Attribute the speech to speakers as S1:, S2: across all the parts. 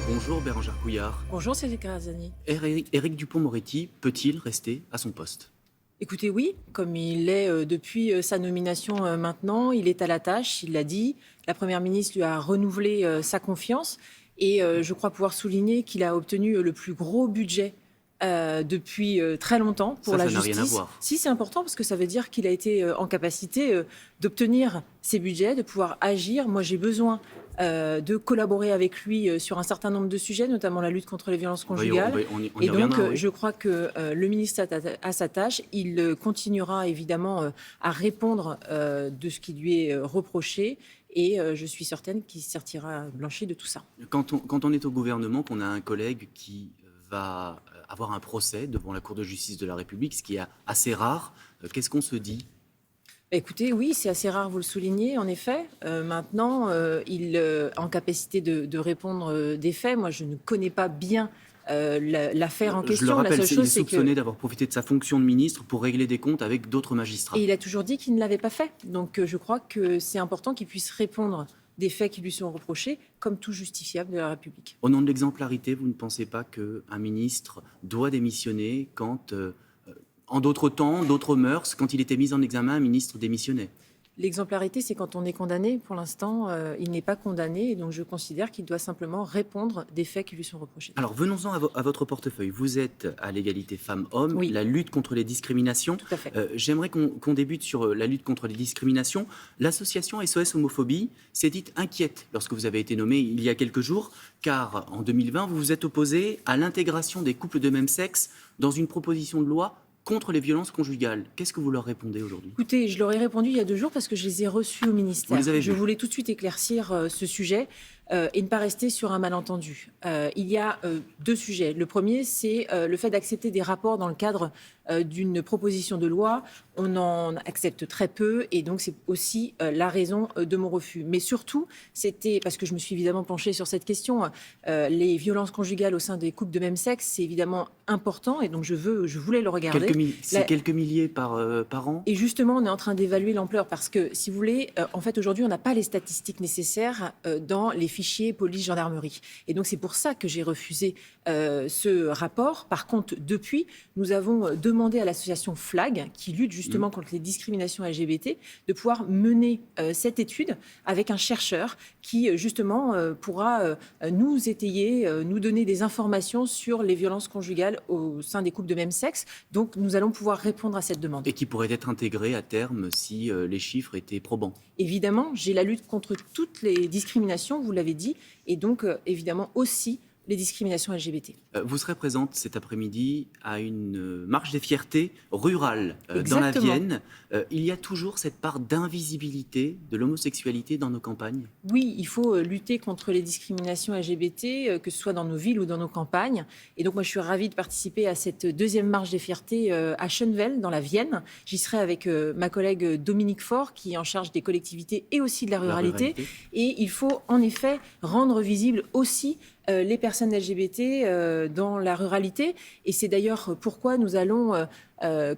S1: Bonjour Bérangère Couillard.
S2: Bonjour Cédric Carazani.
S1: Éric Dupond-Moretti peut-il rester à son poste?
S2: Écoutez, oui, comme il l'est depuis sa nomination maintenant, il est à la tâche, il l'a dit. La Première ministre lui a renouvelé sa confiance et je crois pouvoir souligner qu'il a obtenu le plus gros budget depuis très longtemps pour la
S1: Ça n'a rien à
S2: justice.
S1: voir.
S2: Si, c'est important parce que ça veut dire qu'il a été en capacité d'obtenir ces budgets, de pouvoir agir. Moi, j'ai besoin de collaborer avec lui sur un certain nombre de sujets, notamment la lutte contre les violences conjugales.
S1: On y
S2: Et donc,
S1: reviendra, oui.
S2: je crois que le ministre a sa tâche. Il continuera évidemment à répondre de ce qui lui est reproché. Et je suis certaine qu'il sortira blanchi de tout ça.
S1: Quand on est au gouvernement, qu'on a un collègue qui va avoir un procès devant la Cour de justice de la République, ce qui est assez rare, qu'est-ce qu'on se dit?
S2: Écoutez, oui, c'est assez rare, vous le soulignez, en effet. Maintenant, il est en capacité de répondre des faits. Moi, je ne connais pas bien l'affaire en
S1: Je le
S2: question. La
S1: rappelle,
S2: seule
S1: il est
S2: chose, c'est que...
S1: soupçonné d'avoir profité de sa fonction de ministre pour régler des comptes avec d'autres magistrats.
S2: Et il a toujours dit qu'il ne l'avait pas fait. Donc, je crois que c'est important qu'il puisse répondre des faits qui lui sont reprochés, comme tout justifiable de la République.
S1: Au nom de l'exemplarité, vous ne pensez pas qu'un ministre doit démissionner quand, en d'autres temps, d'autres mœurs, quand il était mis en examen, un ministre démissionnait?
S2: L'exemplarité, c'est quand on est condamné. Pour l'instant, il n'est pas condamné. Et donc, je considère qu'il doit simplement répondre des faits qui lui sont reprochés.
S1: Alors, venons-en à votre portefeuille. Vous êtes à l'égalité femmes-hommes,
S2: Oui.
S1: la lutte contre les discriminations.
S2: Tout à fait.
S1: J'aimerais qu'on débute sur la lutte contre les discriminations. L'association SOS Homophobie s'est dite inquiète lorsque vous avez été nommé il y a quelques jours, car en 2020, vous vous êtes opposé à l'intégration des couples de même sexe dans une proposition de loi contre les violences conjugales. Qu'est-ce que vous leur répondez aujourd'hui?
S2: Écoutez, je leur ai répondu il y a 2 jours parce que je les ai reçus au ministère.
S1: Vous les avez
S2: Je
S1: vus?
S2: voulais tout de suite éclaircir ce sujet et ne pas rester sur un malentendu. Il y a 2 sujets. Le premier, c'est le fait d'accepter des rapports dans le cadre d'une proposition de loi. On en accepte très peu et donc c'est aussi la raison de mon refus. Mais surtout, c'était parce que je me suis évidemment penchée sur cette question. Les violences conjugales au sein des couples de même sexe, c'est évidemment important et donc je voulais le regarder.
S1: C'est quelques milliers par an?
S2: Et justement, on est en train d'évaluer l'ampleur parce que, si vous voulez, en fait, aujourd'hui, on n'a pas les statistiques nécessaires dans les fichiers police-gendarmerie. Et donc, c'est pour ça que j'ai refusé ce rapport. Par contre, depuis, nous avons demandé à l'association FLAG, qui lutte justement contre les discriminations LGBT, de pouvoir mener cette étude avec un chercheur qui, justement, pourra nous étayer, nous donner des informations sur les violences conjugales au sein des couples de même sexe. Donc, nous allons pouvoir répondre à cette demande.
S1: Et qui pourrait être intégré à terme si les chiffres étaient probants.
S2: Évidemment, j'ai la lutte contre toutes les discriminations, vous l'avez dit, et donc évidemment aussi les discriminations LGBT.
S1: Vous serez présente cet après-midi à une marche des fiertés rurale dans la
S2: Exactement.
S1: Vienne. Il y a toujours cette part d'invisibilité de l'homosexualité dans nos campagnes?
S2: Oui, il faut lutter contre les discriminations LGBT, que ce soit dans nos villes ou dans nos campagnes. Et donc moi, je suis ravie de participer à cette 2e marche des fiertés à Schönweld, dans la Vienne. J'y serai avec ma collègue Dominique Faure, qui est en charge des collectivités et aussi de la ruralité. Et il faut en effet rendre visible aussi les personnes LGBT dans la ruralité. Et c'est d'ailleurs pourquoi nous allons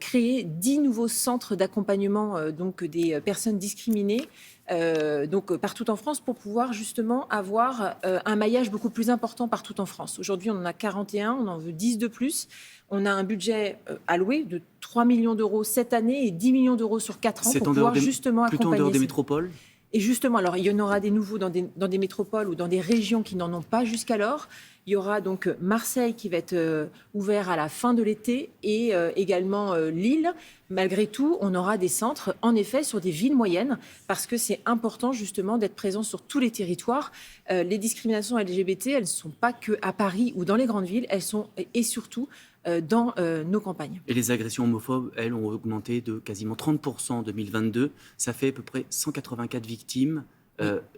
S2: créer 10 nouveaux centres d'accompagnement donc des personnes discriminées donc partout en France pour pouvoir justement avoir un maillage beaucoup plus important partout en France. Aujourd'hui, on en a 41, on en veut 10 de plus. On a un budget alloué de 3 millions d'euros cette année et 10 millions d'euros sur 4 ans pour pouvoir justement accompagner.
S1: Plutôt en dehors des métropoles?
S2: Et justement, alors il y en aura des nouveaux dans des métropoles ou dans des régions qui n'en ont pas jusqu'alors. Il y aura donc Marseille qui va être ouvert à la fin de l'été et également Lille. Malgré tout, on aura des centres, en effet, sur des villes moyennes parce que c'est important justement d'être présent sur tous les territoires. Les discriminations LGBT, elles ne sont pas que à Paris ou dans les grandes villes, elles sont et surtout dans nos campagnes.
S1: Et les agressions homophobes, elles, ont augmenté de quasiment 30% en 2022. Ça fait à peu près 184 victimes.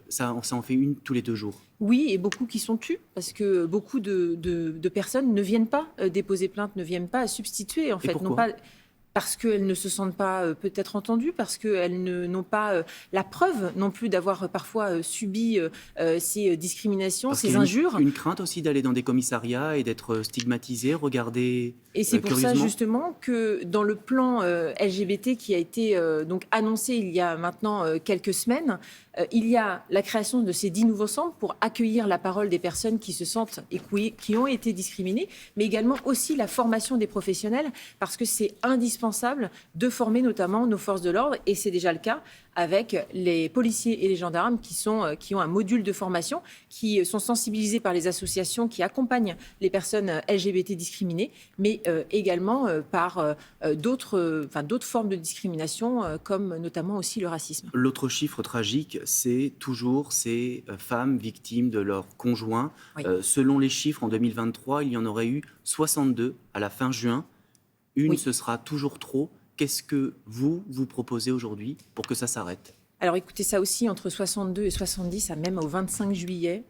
S1: Ça en fait une tous les 2 jours.
S2: Oui, et beaucoup qui sont tues, parce que beaucoup de personnes ne viennent pas déposer plainte, ne viennent pas substituer, en fait.
S1: Et pourquoi ?
S2: parce qu'elles ne se sentent pas peut-être entendues, parce qu'elles n'ont pas la preuve non plus d'avoir parfois subi ces discriminations,
S1: Parce
S2: ces
S1: qu'il y a
S2: injures.
S1: une crainte aussi d'aller dans des commissariats et d'être stigmatisé, regardé
S2: Et c'est pour ça
S1: curieusement.
S2: justement que dans le plan LGBT qui a été donc annoncé il y a maintenant quelques semaines, il y a la création de ces 10 nouveaux centres pour accueillir la parole des personnes qui se sentent et qui ont été discriminées, mais également aussi la formation des professionnels, parce que c'est indispensable de former notamment nos forces de l'ordre, et c'est déjà le cas avec les policiers et les gendarmes qui ont un module de formation, qui sont sensibilisés par les associations qui accompagnent les personnes LGBT discriminées, mais également par d'autres formes de discrimination, comme notamment aussi le racisme.
S1: L'autre chiffre tragique, c'est toujours ces femmes victimes de leur conjoint.
S2: Oui.
S1: Selon les chiffres, en 2023, il y en aurait eu 62 à la fin juin.
S2: Oui.
S1: Ce sera toujours trop. Qu'est-ce que vous proposez aujourd'hui pour que ça s'arrête ?
S2: Alors écoutez, ça aussi, entre 62 et 70, même au 25 juillet,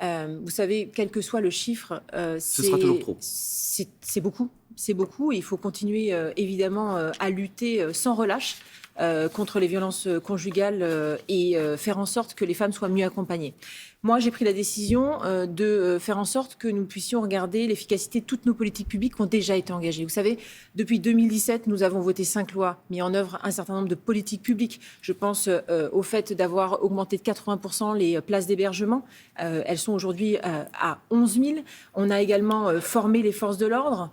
S2: vous savez, quel que soit le chiffre,
S1: Ce sera toujours trop.
S2: C'est beaucoup. C'est beaucoup. Il faut continuer évidemment à lutter sans relâche contre les violences conjugales et faire en sorte que les femmes soient mieux accompagnées. Moi, j'ai pris la décision de faire en sorte que nous puissions regarder l'efficacité de toutes nos politiques publiques qui ont déjà été engagées. Vous savez, depuis 2017, nous avons voté 5 lois, mis en œuvre un certain nombre de politiques publiques. Je pense au fait d'avoir augmenté de 80% les places d'hébergement. Elles sont aujourd'hui à 11 000. On a également formé les forces de l'ordre.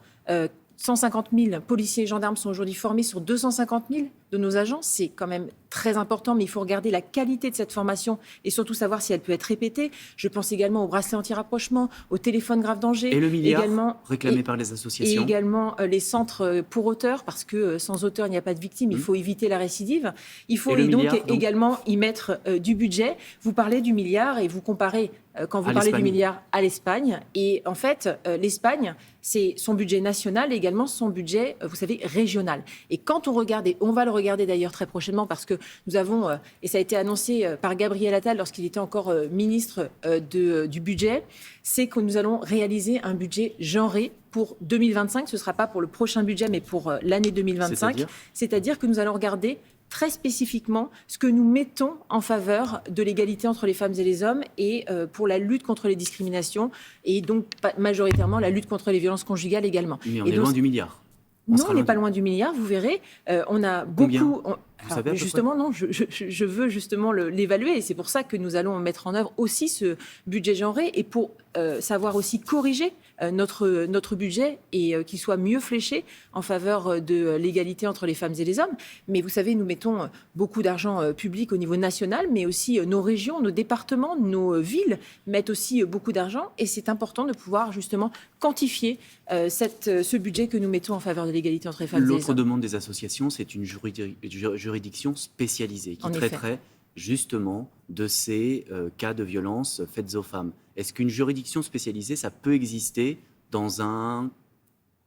S2: 150 000 policiers et gendarmes sont aujourd'hui formés sur 250 000 de nos agents. C'est quand même très important, mais il faut regarder la qualité de cette formation et surtout savoir si elle peut être répétée. Je pense également au bracelet anti-rapprochement, au téléphone grave danger.
S1: Et le milliard
S2: également,
S1: réclamé par les associations.
S2: Et également les centres pour auteurs, parce que sans auteur, il n'y a pas de victime. Il faut éviter la récidive. Il faut donc également y mettre du budget. Vous parlez du milliard et vous comparez, quand vous parlez du milliard, à l'Espagne. Et en fait, l'Espagne, c'est son budget national et également son budget, vous savez, régional. Et quand on regarde, et on va le regarder d'ailleurs très prochainement, parce que nous avons, et ça a été annoncé par Gabriel Attal lorsqu'il était encore ministre du budget, c'est que nous allons réaliser un budget genré pour 2025. Ce ne sera pas pour le prochain budget, mais pour l'année 2025. C'est-à-dire que nous allons regarder très spécifiquement ce que nous mettons en faveur de l'égalité entre les femmes et les hommes et pour la lutte contre les discriminations et donc majoritairement la lutte contre les violences conjugales également.
S1: Mais on est loin du milliard.
S2: Non, on n'est pas loin du milliard, vous verrez. On a beaucoup...
S1: Vous savez
S2: justement, non, je veux justement l'évaluer et c'est pour ça que nous allons mettre en œuvre aussi ce budget genré et pour savoir aussi corriger notre budget et qu'il soit mieux fléché en faveur de l'égalité entre les femmes et les hommes. Mais vous savez, nous mettons beaucoup d'argent public au niveau national, mais aussi nos régions, nos départements, nos villes mettent aussi beaucoup d'argent et c'est important de pouvoir justement quantifier ce budget que nous mettons en faveur de l'égalité entre les femmes et les hommes.
S1: L'autre demande des associations, c'est une juridiction spécialisée qui traiterait justement de ces cas de violence faites aux femmes. Est-ce qu'une juridiction spécialisée, ça peut exister dans un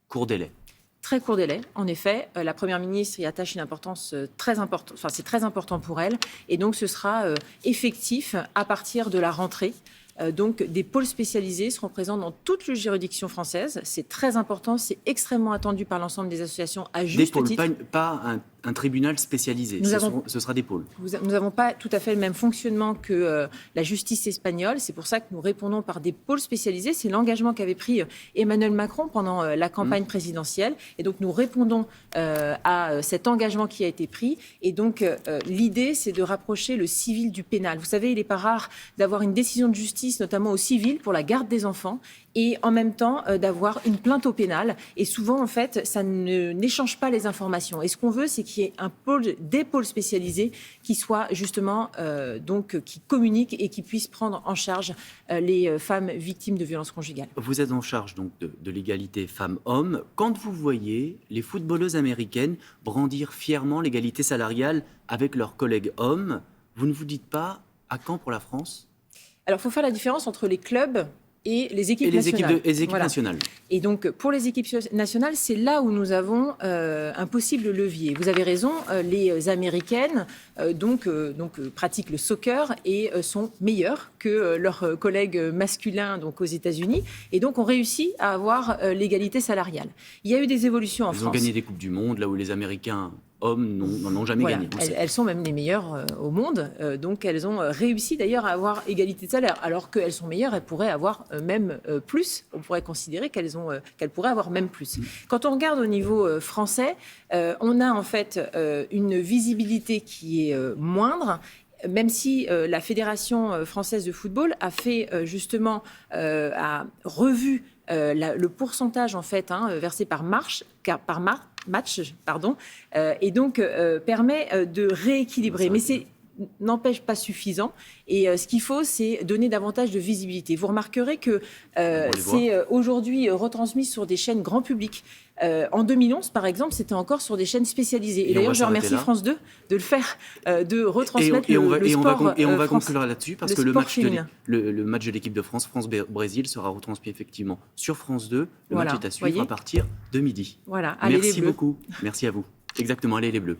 S1: court délai ?
S2: Très court délai, en effet. La Première ministre y attache une importance très importante. Enfin, c'est très important pour elle. Et donc, ce sera effectif à partir de la rentrée. Donc, des pôles spécialisés seront présents dans toutes les juridictions françaises. C'est très important, c'est extrêmement attendu par l'ensemble des associations à juste titre.
S1: Des pôles, pas un tribunal spécialisé, ce sera des pôles.
S2: Nous n'avons pas tout à fait le même fonctionnement que la justice espagnole. C'est pour ça que nous répondons par des pôles spécialisés. C'est l'engagement qu'avait pris Emmanuel Macron pendant la campagne présidentielle. Et donc, nous répondons à cet engagement qui a été pris. Et donc, l'idée, c'est de rapprocher le civil du pénal. Vous savez, il n'est pas rare d'avoir une décision de justice, notamment au civil, pour la garde des enfants, et en même temps d'avoir une plainte au pénal. Et souvent, en fait, ça n'échange pas les informations. Et ce qu'on veut, c'est qu'il y ait des pôles spécialisés qui soient justement, qui communiquent et qui puissent prendre en charge les femmes victimes de violences conjugales.
S1: Vous êtes en charge donc de l'égalité femmes-hommes. Quand vous voyez les footballeuses américaines brandir fièrement l'égalité salariale avec leurs collègues hommes, vous ne vous dites pas à quand pour la France ?
S2: Alors, il faut faire la différence entre les clubs et les équipes
S1: et les
S2: nationales.
S1: équipes
S2: Voilà.
S1: nationales.
S2: Et donc, pour les équipes nationales, c'est là où nous avons un possible levier. Vous avez raison, les Américaines pratiquent le soccer et sont meilleures que leurs collègues masculins donc aux États-Unis, et donc ont réussi à avoir l'égalité salariale. Il y a eu des évolutions en
S1: Ils
S2: France.
S1: ont gagné des Coupes du Monde, là où les Américains hommes n'en ont jamais
S2: Voilà.
S1: gagné.
S2: Elles sont même les meilleures au monde, donc elles ont réussi d'ailleurs à avoir égalité de salaire. Alors qu'elles sont meilleures, elles pourraient avoir même plus. On pourrait considérer qu'elles pourraient avoir même plus. Quand on regarde au niveau français, on a en fait une visibilité qui est moindre. Même si la Fédération française de football a fait a revu le pourcentage en fait versé par match, et donc permet de rééquilibrer. Mais c'est n'empêche pas suffisant. Et ce qu'il faut, c'est donner davantage de visibilité. Vous remarquerez que c'est aujourd'hui retransmis sur des chaînes grand public. En 2011, par exemple, c'était encore sur des chaînes spécialisées. Et d'ailleurs, je remercie France 2 de le faire, de retransmettre le sport.
S1: Et on va conclure là-dessus, parce que le match de l'équipe de France, France-Brésil, sera retransmis effectivement sur France 2. Le match est à suivre à partir de midi.
S2: Voilà. Allez,
S1: merci beaucoup. Merci à vous. Exactement, allez les Bleus.